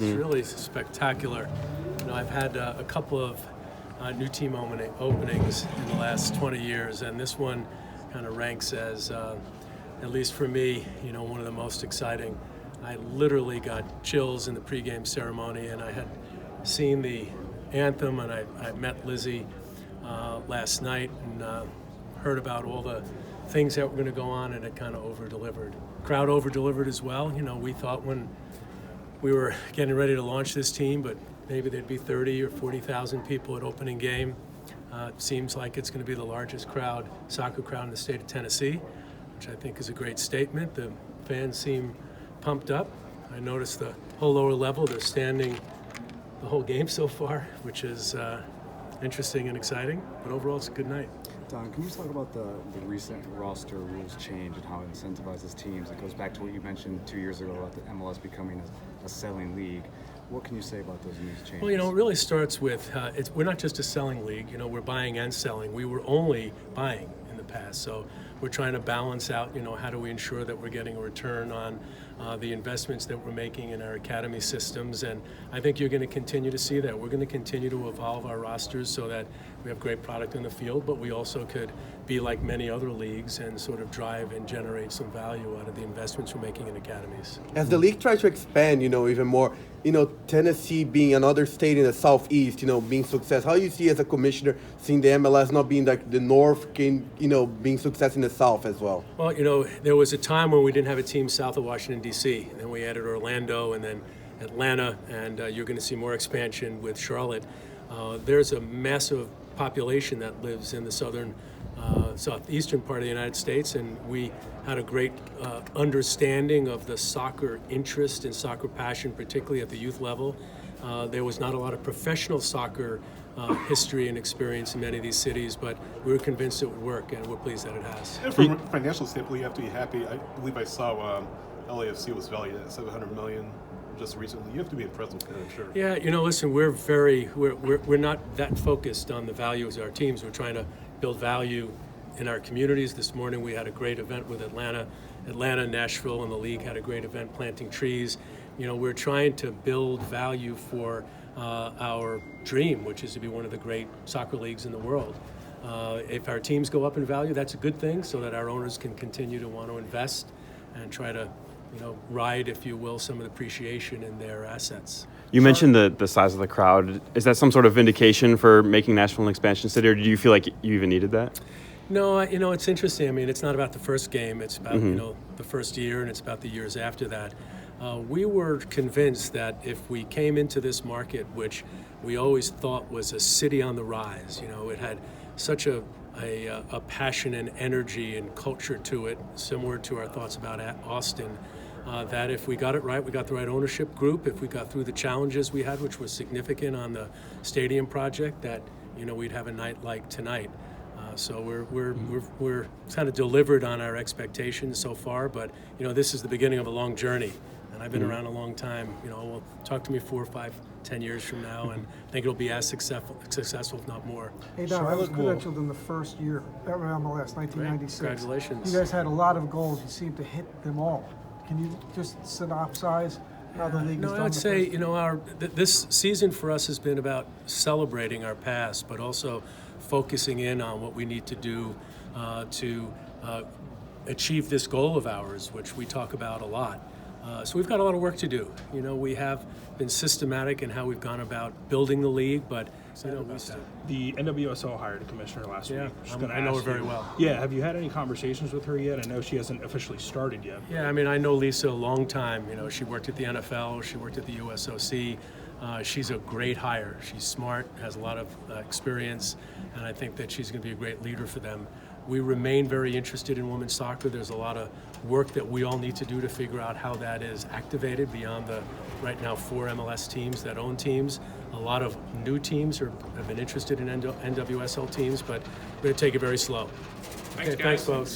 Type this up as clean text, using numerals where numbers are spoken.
It's really spectacular. I've had a couple of new team openings in the last 20 years, and this one kind of ranks as, at least for me, one of the most exciting. I literally got chills in the pregame ceremony, and I had seen the anthem, and I met Lizzie last night and heard about all the things that were going to go on, and it kind of over-delivered. Crowd over-delivered as well. We thought when we were getting ready to launch this team, but maybe there'd be 30 or 40,000 people at opening game. It seems like it's going to be the largest soccer crowd in the state of Tennessee, which I think is a great statement. The fans seem pumped up. I noticed the whole lower level, they're standing the whole game so far, which is interesting and exciting, but overall it's a good night. Don, can you talk about the recent roster rules change and how it incentivizes teams? It goes back to what you mentioned 2 years ago about the MLS becoming a selling league. What can you say about those new changes? Well, it really starts with, we're not just a selling league, we're buying and selling. We were only buying in the past, so we're trying to balance out, how do we ensure that we're getting a return on the investments that we're making in our academy systems, and I think you're going to continue to see that. We're going to continue to evolve our rosters so that we have great product in the field, but we also could be like many other leagues and sort of drive and generate some value out of the investments we're making in academies. As the league tries to expand, even more, Tennessee being another state in the Southeast, being success, how you see as a commissioner seeing the MLS not being like the North, being success in the South as well? Well, there was a time when we didn't have a team south of Washington, D.C. Then we added Orlando and then Atlanta, and you're going to see more expansion with Charlotte. There's a massive population that lives in the southeastern part of the United States, and we had a great understanding of the soccer interest and soccer passion, particularly at the youth level. There was not a lot of professional soccer history and experience in many of these cities, but we were convinced it would work, and we're pleased that it has. And from a financial standpoint, you have to be happy. I believe I saw LAFC was valued at $700 million just recently. You have to be impressed with that, I'm sure. Yeah, listen, we're not that focused on the values of our teams. We're trying to build value in our communities. This morning we had a great event with Atlanta, Nashville, and the league had a great event planting trees. We're trying to build value for our dream, which is to be one of the great soccer leagues in the world. If our teams go up in value, that's a good thing, so that our owners can continue to want to invest and try to ride, if you will, some of the appreciation in their assets. You mentioned the size of the crowd. Is that some sort of vindication for making Nashville an expansion city, or do you feel like you even needed that? No, it's interesting. It's not about the first game. It's about, the first year, and it's about the years after that. We were convinced that if we came into this market, which we always thought was a city on the rise, it had such a passion and energy and culture to it, similar to our thoughts about Austin, that if we got it right, we got the right ownership group, if we got through the challenges we had, which was significant on the stadium project, that we'd have a night like tonight. So we're kind of delivered on our expectations so far, but this is the beginning of a long journey, and I've been around a long time. Well, talk to me 4, 5, 10 years from now, and I think it'll be as successful, if not more. Hey, Don, I was credentialed in the first year of MLS, 1996. Great. Congratulations. You guys had a lot of goals. You seemed to hit them all. Can you just synopsize how the league has done? I'd say, this season for us has been about celebrating our past, but also focusing in on what we need to do to achieve this goal of ours, which we talk about a lot. So we've got a lot of work to do. We have been systematic in how we've gone about building the league, but the NWSL hired a commissioner last week. I know her very well. Yeah, have you had any conversations with her yet? I know she hasn't officially started yet. Yeah, I know Lisa a long time. She worked at the NFL, she worked at the USOC. She's a great hire. She's smart, has a lot of experience, and I think that she's going to be a great leader for them. We remain very interested in women's soccer. There's a lot of work that we all need to do to figure out how that is activated beyond the right now 4 MLS teams that own teams. A lot of new teams have been interested in NWSL teams, but we're going to take it very slow. Thanks, Thanks, folks.